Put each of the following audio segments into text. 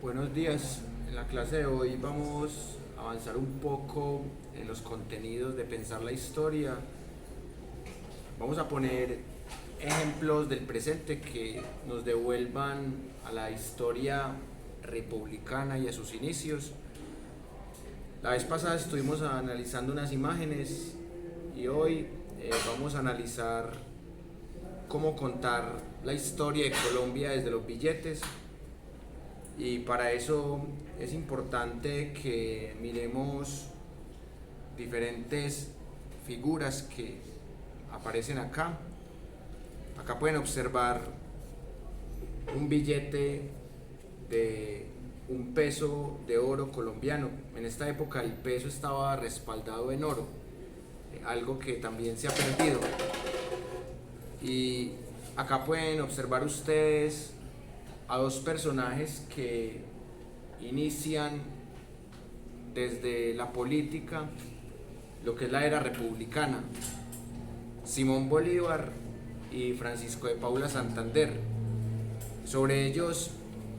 Buenos días. En la clase de hoy vamos a avanzar un poco en los contenidos de pensar la historia. Vamos a poner ejemplos del presente que nos devuelvan a la historia republicana y a sus inicios. La vez pasada estuvimos analizando unas imágenes y hoy vamos a analizar cómo contar la historia de Colombia desde los billetes. Y para eso es importante que miremos diferentes figuras que aparecen acá. Acá pueden observar un billete de un peso de oro colombiano. En esta época el peso estaba respaldado en oro, algo que también se ha perdido. Y acá pueden observar ustedes a dos personajes que inician desde la política lo que es la era republicana: Simón Bolívar y Francisco de Paula Santander. Sobre ellos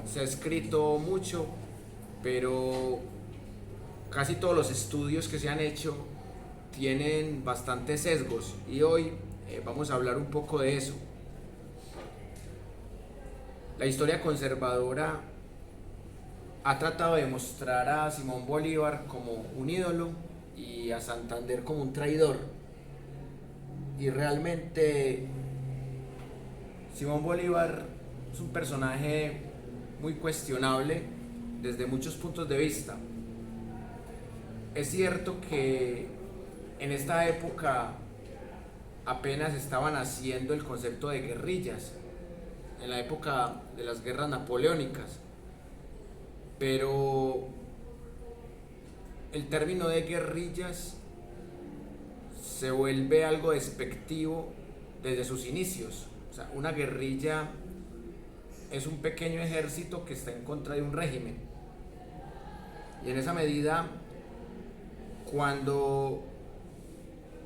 se ha escrito mucho, pero casi todos los estudios que se han hecho tienen bastantes sesgos y hoy vamos a hablar un poco de eso. La historia conservadora ha tratado de mostrar a Simón Bolívar como un ídolo y a Santander como un traidor. Y realmente Simón Bolívar es un personaje muy cuestionable desde muchos puntos de vista. Es cierto que en esta época apenas estaban haciendo el concepto de guerrillas, en la época de las guerras napoleónicas, pero el término de guerrillas se vuelve algo despectivo desde sus inicios. O sea, una guerrilla es un pequeño ejército que está en contra de un régimen, y en esa medida, cuando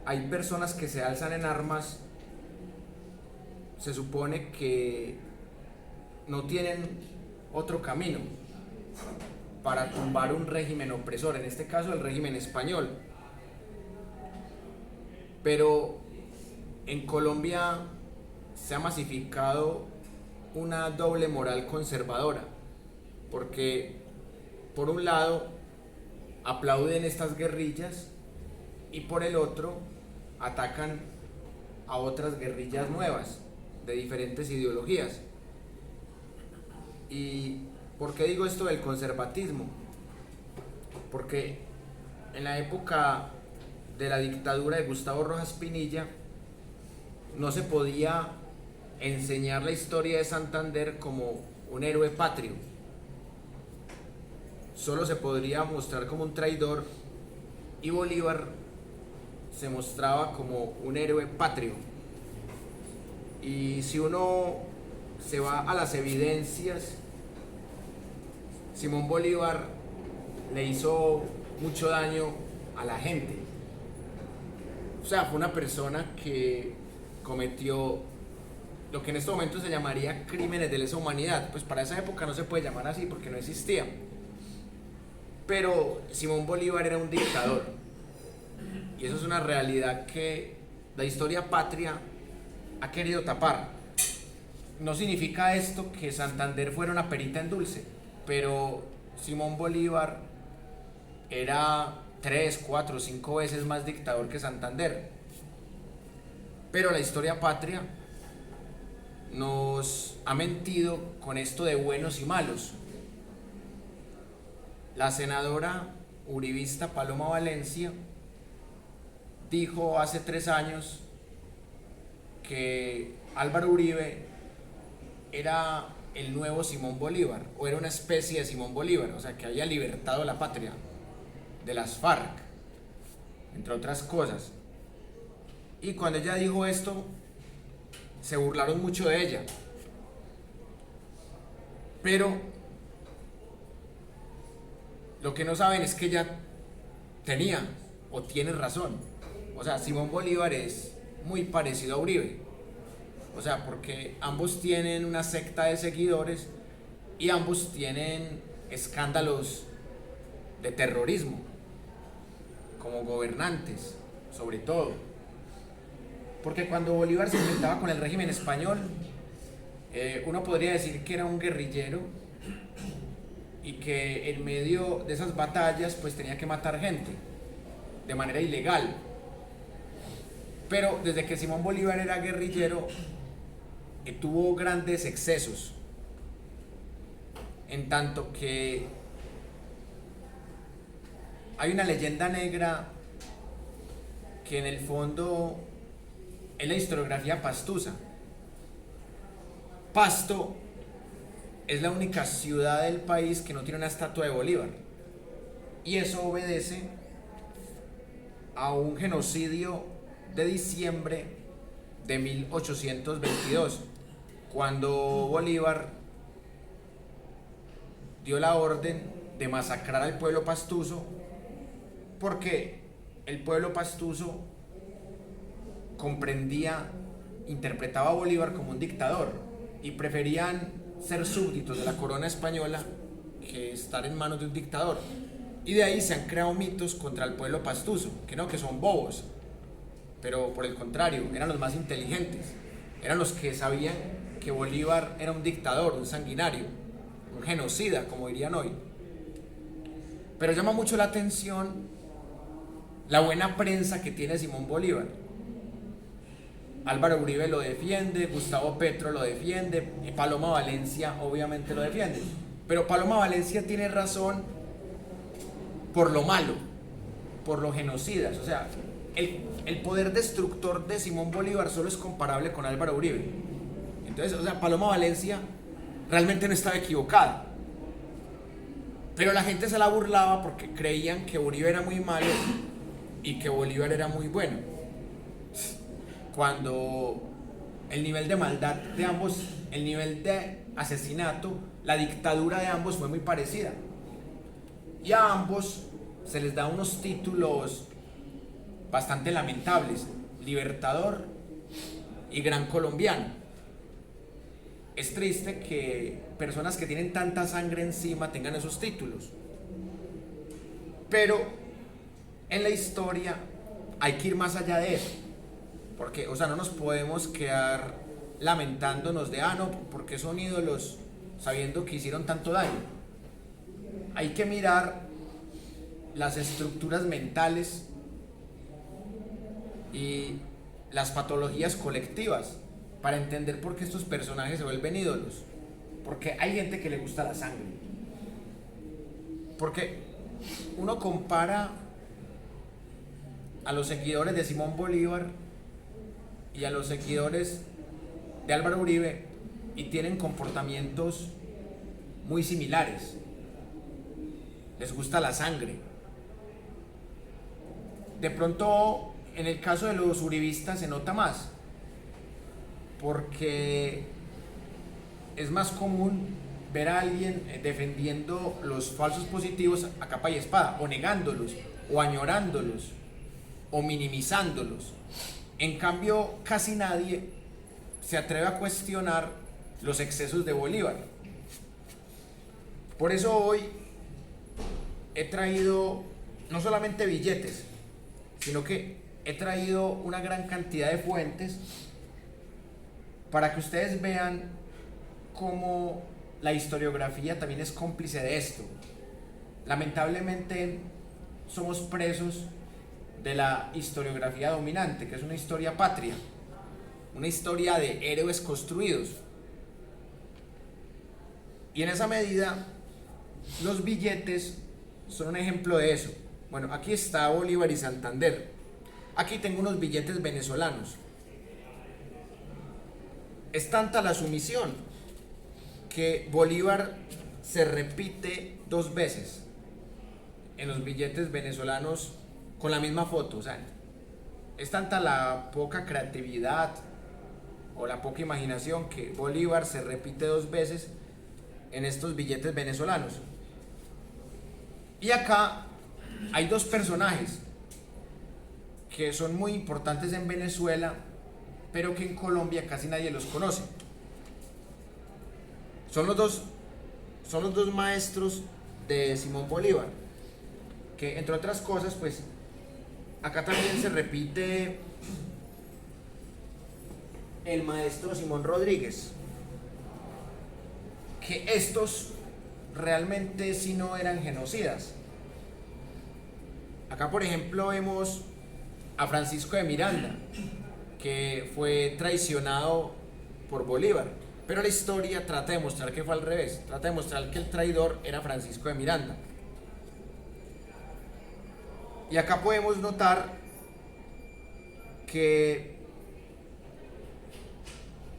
hay personas que se alzan en armas, se supone que no tienen otro camino para tumbar un régimen opresor, en este caso el régimen español. Pero en Colombia se ha masificado una doble moral conservadora, porque por un lado aplauden estas guerrillas y por el otro atacan a otras guerrillas nuevas de diferentes ideologías. ¿Y por qué digo esto del conservatismo? Porque en la época de la dictadura de Gustavo Rojas Pinilla no se podía enseñar la historia de Santander como un héroe patrio. Solo se podría mostrar como un traidor, y Bolívar se mostraba como un héroe patrio. Y si uno se va a las evidencias, Simón Bolívar le hizo mucho daño a la gente. O sea, fue una persona que cometió lo que en este momento se llamaría crímenes de lesa humanidad. Pues para esa época no se puede llamar así porque no existía. Pero Simón Bolívar era un dictador. Y eso es una realidad que la historia patria ha querido tapar. No significa esto que Santander fuera una perita en dulce, pero Simón Bolívar era 3, 4, 5 veces más dictador que Santander. Pero la historia patria nos ha mentido con esto de buenos y malos. La senadora uribista Paloma Valencia dijo hace 3 años que Álvaro Uribe era el nuevo Simón Bolívar, o era una especie de Simón Bolívar, o sea, que había libertado la patria de las FARC, entre otras cosas. Y cuando ella dijo esto, se burlaron mucho de ella. Pero lo que no saben es que ella tenía o tiene razón. O sea, Simón Bolívar es muy parecido a Uribe. O sea, porque ambos tienen una secta de seguidores y ambos tienen escándalos de terrorismo, como gobernantes, sobre todo. Porque cuando Bolívar se enfrentaba con el régimen español, uno podría decir que era un guerrillero y que en medio de esas batallas pues tenía que matar gente de manera ilegal. Pero desde que Simón Bolívar era guerrillero, tuvo grandes excesos, en tanto que hay una leyenda negra que en el fondo es la historiografía pastusa. Pasto es la única ciudad del país que no tiene una estatua de Bolívar, y eso obedece a un genocidio de diciembre de 1822, cuando Bolívar dio la orden de masacrar al pueblo pastuso, porque el pueblo pastuso interpretaba a Bolívar como un dictador y preferían ser súbditos de la corona española que estar en manos de un dictador. Y de ahí se han creado mitos contra el pueblo pastuso, que son bobos, pero por el contrario, eran los más inteligentes, eran los que sabían que Bolívar era un dictador, un sanguinario, un genocida, como dirían hoy. Pero llama mucho la atención la buena prensa que tiene Simón Bolívar. Álvaro Uribe lo defiende, Gustavo Petro lo defiende, y Paloma Valencia obviamente lo defiende. Pero Paloma Valencia tiene razón por lo malo, por los genocidas. O sea, el poder destructor de Simón Bolívar solo es comparable con Álvaro Uribe. Entonces, o sea, Paloma Valencia realmente no estaba equivocada. Pero la gente se la burlaba porque creían que Uribe era muy malo y que Bolívar era muy bueno, cuando el nivel de maldad de ambos, el nivel de asesinato, la dictadura de ambos fue muy parecida. Y a ambos se les da unos títulos bastante lamentables: Libertador y Gran Colombiano. Es triste que personas que tienen tanta sangre encima tengan esos títulos, pero en la historia hay que ir más allá de eso, porque, o sea, no nos podemos quedar lamentándonos de no, porque son ídolos, sabiendo que hicieron tanto daño. Hay que mirar las estructuras mentales y las patologías colectivas para entender por qué estos personajes se vuelven ídolos. Porque hay gente que le gusta la sangre. Porque uno compara a los seguidores de Simón Bolívar y a los seguidores de Álvaro Uribe y tienen comportamientos muy similares. Les gusta la sangre. De pronto, en el caso de los uribistas se nota más, porque es más común ver a alguien defendiendo los falsos positivos a capa y espada, o negándolos, o añorándolos, o minimizándolos. En cambio, casi nadie se atreve a cuestionar los excesos de Bolívar. Por eso hoy he traído no solamente billetes, sino que he traído una gran cantidad de fuentes para que ustedes vean cómo la historiografía también es cómplice de esto. Lamentablemente somos presos de la historiografía dominante, que es una historia patria, una historia de héroes construidos. Y en esa medida, los billetes son un ejemplo de eso. Bueno, aquí está Bolívar y Santander. Aquí tengo unos billetes venezolanos. Es tanta la sumisión que Bolívar se repite 2 veces en los billetes venezolanos con la misma foto. O sea, es tanta la poca creatividad o la poca imaginación que Bolívar se repite 2 veces en estos billetes venezolanos. Y acá hay 2 personajes que son muy importantes en Venezuela, pero que en Colombia casi nadie los conoce. Son los dos maestros de Simón Bolívar, que entre otras cosas, pues acá también se repite el maestro Simón Rodríguez, que estos realmente sí no eran genocidas. Acá, por ejemplo, vemos a Francisco de Miranda, que fue traicionado por Bolívar, pero la historia trata de mostrar que fue al revés, trata de mostrar que el traidor era Francisco de Miranda. Y acá podemos notar que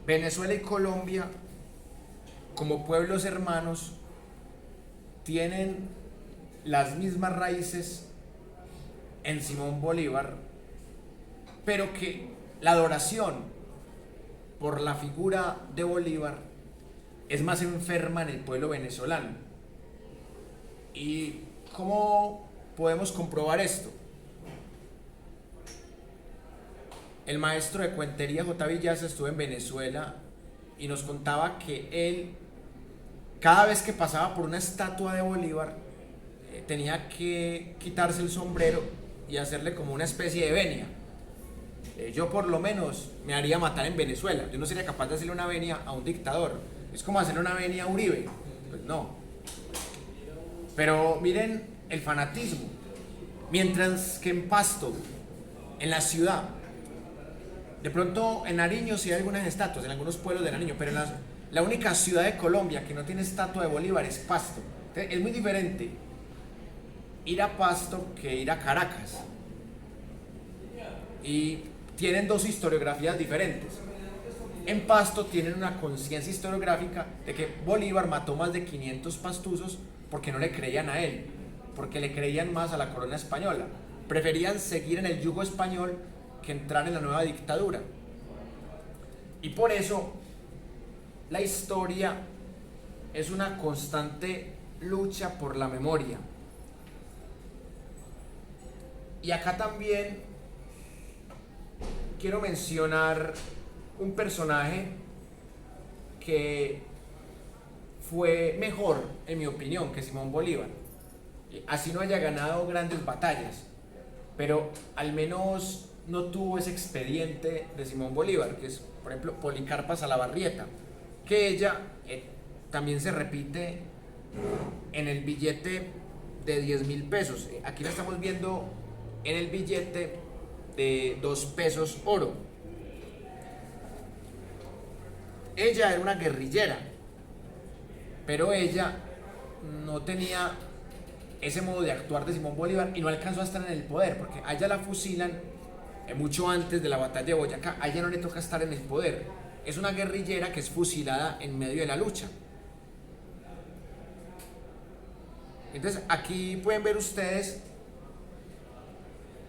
Venezuela y Colombia, como pueblos hermanos, tienen las mismas raíces en Simón Bolívar, pero que la adoración por la figura de Bolívar es más enferma en el pueblo venezolano. ¿Y cómo podemos comprobar esto? El maestro de cuentería J. Villaza estuvo en Venezuela y nos contaba que él, cada vez que pasaba por una estatua de Bolívar, tenía que quitarse el sombrero y hacerle como una especie de venia. Yo por lo menos me haría matar en Venezuela. Yo no sería capaz de hacerle una venia a un dictador. Es como hacerle una venia a Uribe. Pues no. Pero miren el fanatismo. Mientras que en Pasto, en la ciudad, de pronto en Nariño sí hay algunas estatuas, en algunos pueblos de Nariño, pero la única ciudad de Colombia que no tiene estatua de Bolívar es Pasto. Entonces, es muy diferente ir a Pasto que ir a Caracas. Y tienen dos historiografías diferentes. En Pasto tienen una conciencia historiográfica de que Bolívar mató más de 500 pastuzos porque no le creían a él, porque le creían más a la corona española. Preferían seguir en el yugo español que entrar en la nueva dictadura. Y por eso la historia es una constante lucha por la memoria. Y acá también quiero mencionar un personaje que fue mejor, en mi opinión, que Simón Bolívar. Así no haya ganado grandes batallas, pero al menos no tuvo ese expediente de Simón Bolívar, que es, por ejemplo, Policarpa Salabarrieta, que ella también se repite en el billete de 10.000 pesos. Aquí la estamos viendo en el billete de 2 pesos oro. Ella era una guerrillera, pero ella no tenía ese modo de actuar de Simón Bolívar y no alcanzó a estar en el poder, porque a ella la fusilan mucho antes de la batalla de Boyacá. A ella no le toca estar en el poder. Es una guerrillera que es fusilada en medio de la lucha. Entonces aquí pueden ver ustedes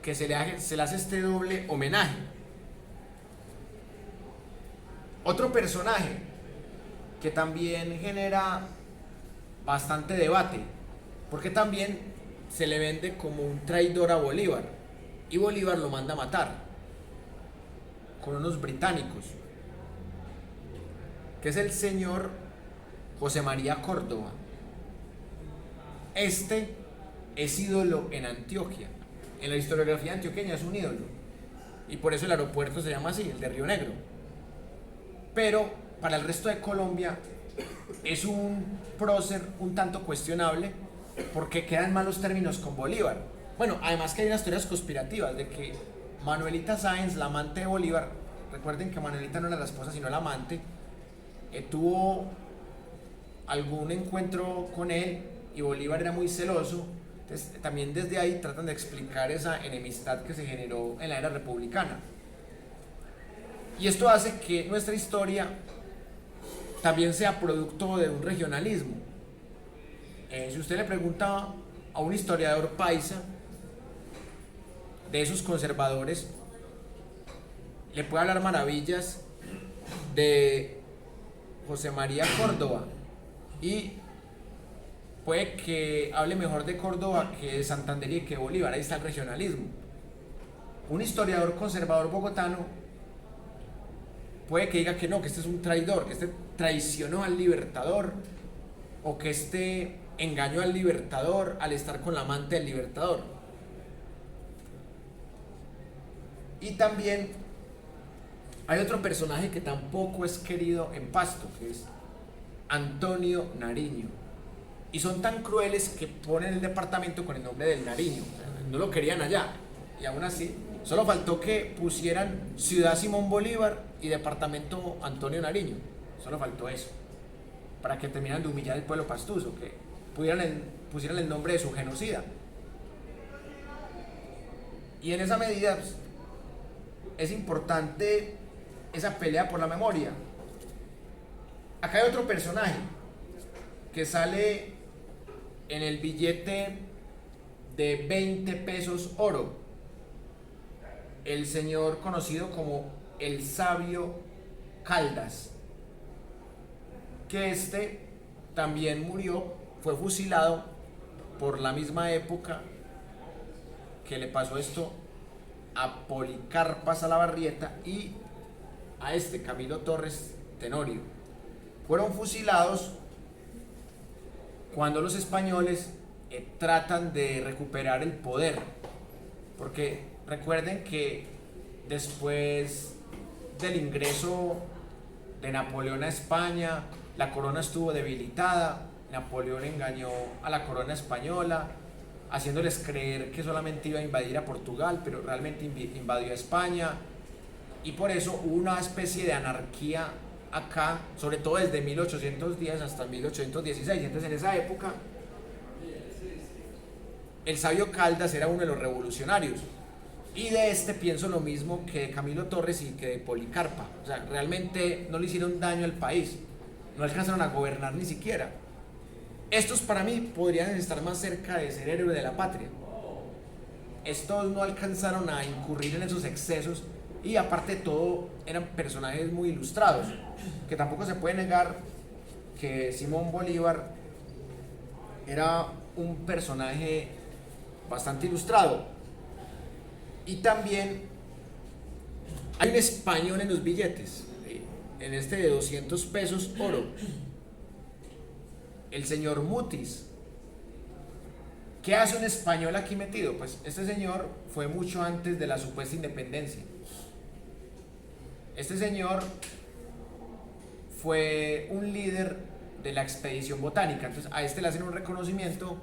que se le hace este doble homenaje. Otro personaje que también genera bastante debate, porque también se le vende como un traidor a Bolívar, y Bolívar lo manda a matar con unos británicos, que es el señor José María Córdoba. Este es ídolo en Antioquia. En la historiografía antioqueña es un ídolo, y por eso el aeropuerto se llama así, el de Río Negro. Pero para el resto de Colombia es un prócer un tanto cuestionable, porque quedan malos términos con Bolívar. Bueno, además que hay unas teorías conspirativas de que Manuelita Sáenz, la amante de Bolívar, recuerden que Manuelita no era la esposa sino la amante, tuvo algún encuentro con él y Bolívar era muy celoso. Entonces, también desde ahí tratan de explicar esa enemistad que se generó en la era republicana. Y esto hace que nuestra historia también sea producto de un regionalismo. Si usted le pregunta a un historiador paisa, de esos conservadores, le puede hablar maravillas de José María Córdoba y puede que hable mejor de Córdoba que de Santander y que de Bolívar. Ahí está el regionalismo. Un historiador conservador bogotano puede que diga que no, que este es un traidor, que este traicionó al libertador, o que este engañó al libertador al estar con la amante del libertador. Y también hay otro personaje que tampoco es querido en Pasto, que es Antonio Nariño. Y son tan crueles que ponen el departamento con el nombre del Nariño. No lo querían allá. Y aún así, solo faltó que pusieran Ciudad Simón Bolívar y departamento Antonio Nariño. Solo faltó eso. Para que terminaran de humillar al pueblo pastuso, que pusieran el nombre de su genocida. Y en esa medida pues, es importante esa pelea por la memoria. Acá hay otro personaje que sale en el billete de 20 pesos oro, el señor conocido como el Sabio Caldas, que también murió, fue fusilado por la misma época que le pasó esto a Policarpa Salabarrieta y a Camilo Torres Tenorio. Fueron fusilados cuando los españoles tratan de recuperar el poder, porque recuerden que después del ingreso de Napoleón a España, la corona estuvo debilitada. Napoleón engañó a la corona española, haciéndoles creer que solamente iba a invadir a Portugal, pero realmente invadió a España, y por eso hubo una especie de anarquía acá, sobre todo desde 1810 hasta 1816. Entonces, en esa época, el Sabio Caldas era uno de los revolucionarios, y de pienso lo mismo que de Camilo Torres y que de Policarpa. O sea, realmente no le hicieron daño al país, no alcanzaron a gobernar ni siquiera. Estos para mí podrían estar más cerca de ser héroes de la patria. Estos no alcanzaron a incurrir en esos excesos, y aparte de todo eran personajes muy ilustrados, que tampoco se puede negar que Simón Bolívar era un personaje bastante ilustrado. Y también hay un español en los billetes, en de 200 pesos oro, el señor Mutis. ¿Qué hace un español aquí metido? Pues este señor fue mucho antes de la supuesta independencia. Este señor fue un líder de la expedición botánica. Entonces a le hacen un reconocimiento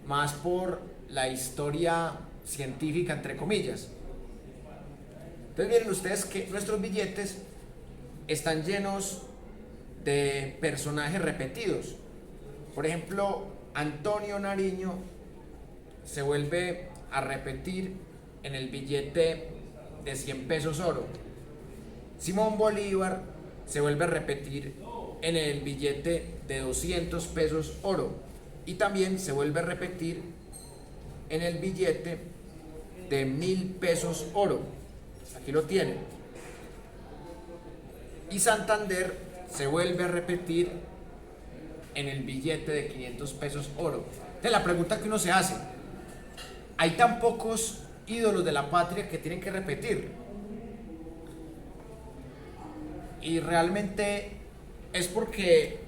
más por la historia científica, entre comillas. Entonces miren ustedes que nuestros billetes están llenos de personajes repetidos. Por ejemplo, Antonio Nariño se vuelve a repetir en el billete de 100 pesos oro. Simón Bolívar se vuelve a repetir en el billete de 200 pesos oro, y también se vuelve a repetir en el billete de 1000 pesos oro. Aquí lo tienen. Y Santander se vuelve a repetir en el billete de 500 pesos oro. Entonces la pregunta que uno se hace: hay tan pocos ídolos de la patria que tienen que repetir. Y realmente es porque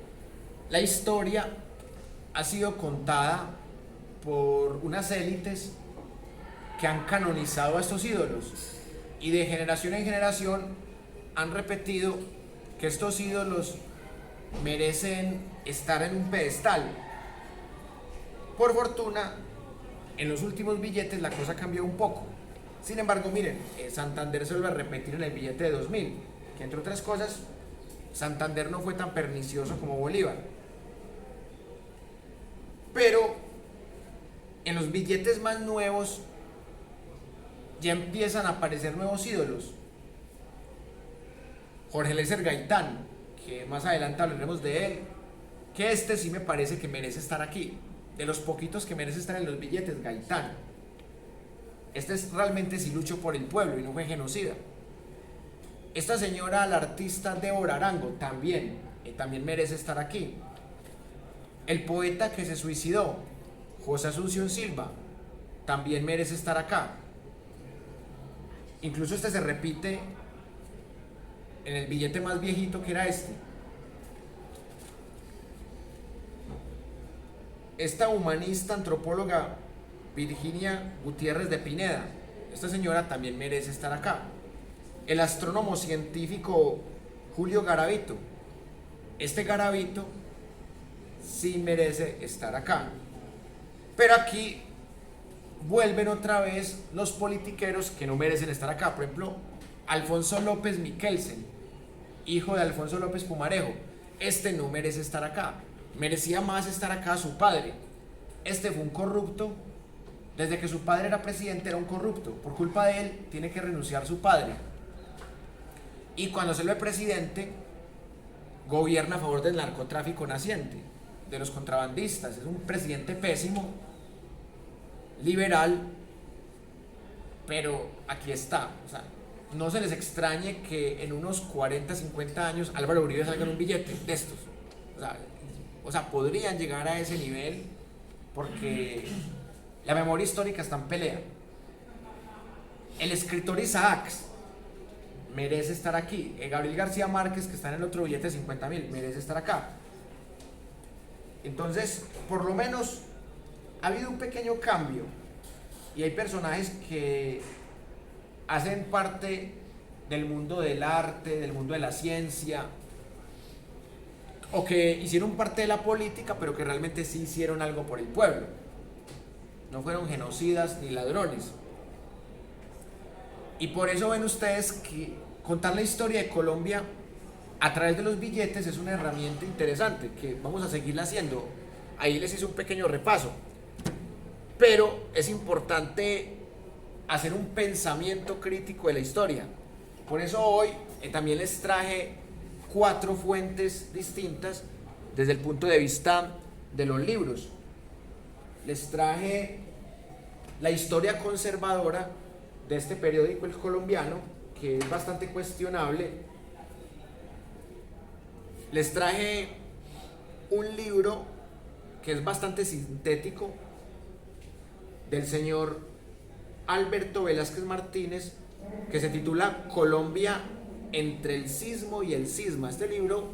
la historia ha sido contada por unas élites que han canonizado a estos ídolos, y de generación en generación han repetido que estos ídolos merecen estar en un pedestal. Por fortuna, en los últimos billetes la cosa cambió un poco. Sin embargo, miren, Santander se vuelve a repetir en el billete de 2000, que entre otras cosas, Santander no fue tan pernicioso como Bolívar. Pero en los billetes más nuevos ya empiezan a aparecer nuevos ídolos. Jorge Eliezer Gaitán, que más adelante hablaremos de él, que sí me parece que merece estar aquí. De los poquitos que merece estar en los billetes, Gaitán. Es realmente sí luchó por el pueblo y no fue genocida. Esta señora, la artista Débora Arango, también merece estar aquí. El poeta que se suicidó, José Asunción Silva, también merece estar acá. Incluso se repite en el billete más viejito, que era esta humanista antropóloga Virginia Gutiérrez de Pineda. Esta señora también merece estar acá. El astrónomo científico Julio Garavito. Este Garavito sí merece estar acá. Pero aquí vuelven otra vez los politiqueros que no merecen estar acá. Por ejemplo, Alfonso López Miquelsen, hijo de Alfonso López Pumarejo. Este no merece estar acá. Merecía más estar acá su padre. Este fue un corrupto. Desde que su padre era presidente era un corrupto. Por culpa de él tiene que renunciar su padre. Y cuando se lo es presidente, gobierna a favor del narcotráfico naciente, de los contrabandistas. Es un presidente pésimo, liberal, pero aquí está. O sea, no se les extrañe que en unos 40, 50 años Álvaro Uribe salga en un billete de estos. O sea, podrían llegar a ese nivel porque la memoria histórica está en pelea. El escritor Isaacs merece estar aquí. Gabriel García Márquez, que está en el otro billete de 50.000, merece estar acá. Entonces, por lo menos ha habido un pequeño cambio y hay personajes que hacen parte del mundo del arte, del mundo de la ciencia, o que hicieron parte de la política, pero que realmente sí hicieron algo por el pueblo. No fueron genocidas ni ladrones. Y por eso ven ustedes que contar la historia de Colombia a través de los billetes es una herramienta interesante, que vamos a seguirla haciendo. Ahí les hice un pequeño repaso. Pero es importante hacer un pensamiento crítico de la historia. Por eso hoy también les traje 4 fuentes distintas desde el punto de vista de los libros. Les traje la historia conservadora de este periódico El Colombiano, que es bastante cuestionable. Les traje un libro que es bastante sintético del señor Alberto Velázquez Martínez, que se titula Colombia entre el sismo y el cisma. Este libro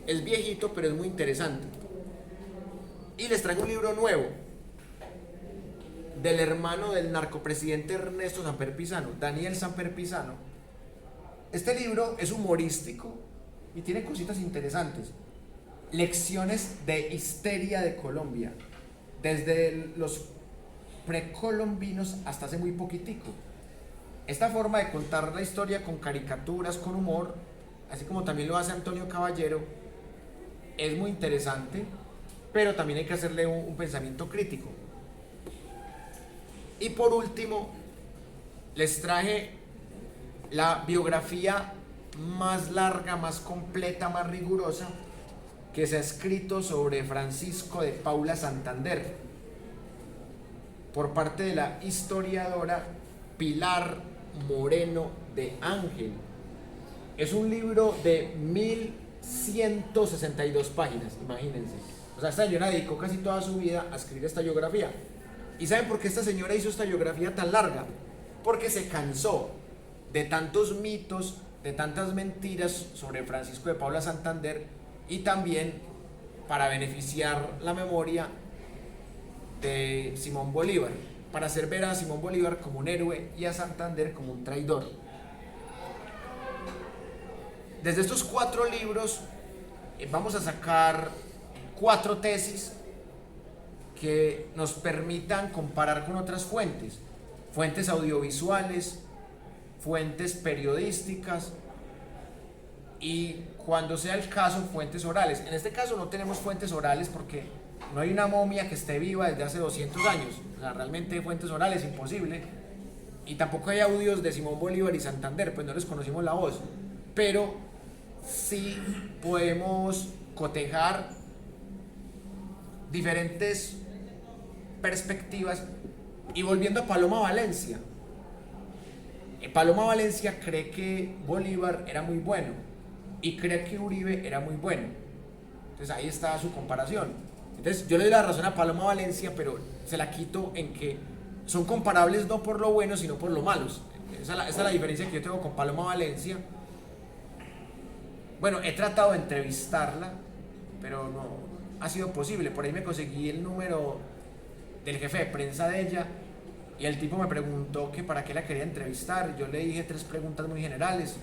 es viejito, pero es muy interesante. Y les traigo un libro nuevo del hermano del narcopresidente Ernesto Samper Pizano, Daniel Samper Pizano. Este libro es humorístico y tiene cositas interesantes. Lecciones de histeria de Colombia, desde los precolombinos hasta hace muy poquitico. Esta forma de contar la historia con caricaturas, con humor, así como también lo hace Antonio Caballero, es muy interesante, pero también hay que hacerle un pensamiento crítico. Y por último, les traje la biografía más larga, más completa, más rigurosa que se ha escrito sobre Francisco de Paula Santander por parte de la historiadora Pilar Moreno de Ángel. Es un libro de 1162 páginas, imagínense. O sea, esta señora dedicó casi toda su vida a escribir esta biografía. ¿Y saben por qué esta señora hizo esta biografía tan larga? Porque se cansó de tantos mitos, de tantas mentiras sobre Francisco de Paula Santander, y también para beneficiar la memoria de Simón Bolívar, para hacer ver a Simón Bolívar como un héroe y a Santander como un traidor. Desde estos 4 libros vamos a sacar 4 tesis que nos permitan comparar con otras fuentes, fuentes audiovisuales, fuentes periodísticas y, cuando sea el caso, fuentes orales. En este caso no tenemos fuentes orales porque no hay una momia que esté viva desde hace 200 años. O sea, realmente fuentes orales imposible. Y tampoco hay audios de Simón Bolívar y Santander, pues no les conocimos la voz. Pero sí podemos cotejar diferentes perspectivas. Y volviendo a Paloma Valencia, Paloma Valencia cree que Bolívar era muy bueno y cree que Uribe era muy bueno. Entonces ahí está su comparación. Entonces yo le doy la razón a Paloma Valencia, pero se la quito en que son comparables no por lo bueno, sino por lo malos. Esa es la diferencia que yo tengo con Paloma Valencia. Bueno, he tratado de entrevistarla, pero no, ha sido posible. Por ahí me conseguí el número del jefe de prensa de ella y el tipo me preguntó que para qué la quería entrevistar. Yo le dije 3 preguntas muy generales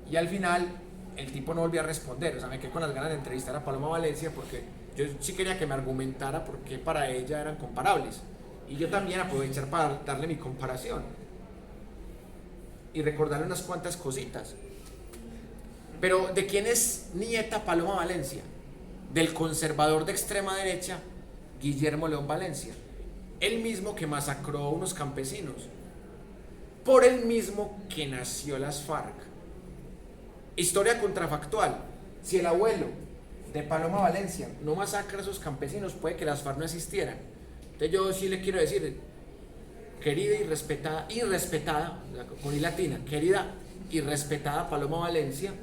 y al final el tipo no volvió a responder. O sea, me quedé con las ganas de entrevistar a Paloma Valencia porque yo sí quería que me argumentara por qué para ella eran comparables y yo también aprovechar para darle mi comparación y recordarle unas cuantas cositas. Pero ¿de quién es nieta Paloma Valencia? Del conservador de extrema derecha Guillermo León Valencia, el mismo que masacró a unos campesinos, por el mismo que nació las FARC. Historia contrafactual: si el abuelo de Paloma Valencia no masacra a esos campesinos, puede que las FARC no existieran. Entonces yo sí le quiero decir, querida y respetada, con I latina, querida y respetada Paloma Valencia,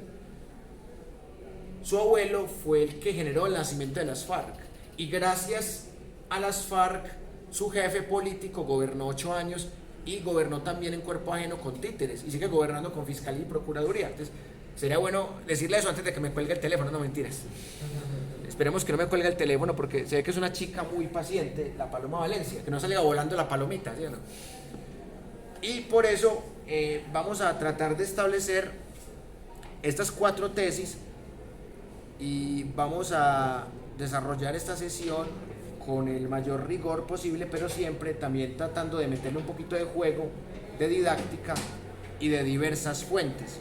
su abuelo fue el que generó el nacimiento de las FARC y gracias a las FARC su jefe político gobernó 8 años y gobernó también en cuerpo ajeno con títeres y sigue gobernando con fiscalía y procuraduría. Entonces sería bueno decirle eso antes de que me cuelgue el teléfono. No, mentiras, esperemos que no me cuelgue el teléfono porque se ve que es una chica muy paciente, la Paloma Valencia, que no salga volando la palomita, ¿sí o no? Y por eso vamos a tratar de establecer estas 4 tesis y vamos a desarrollar esta sesión con el mayor rigor posible, pero siempre también tratando de meterle un poquito de juego, de didáctica y de diversas fuentes.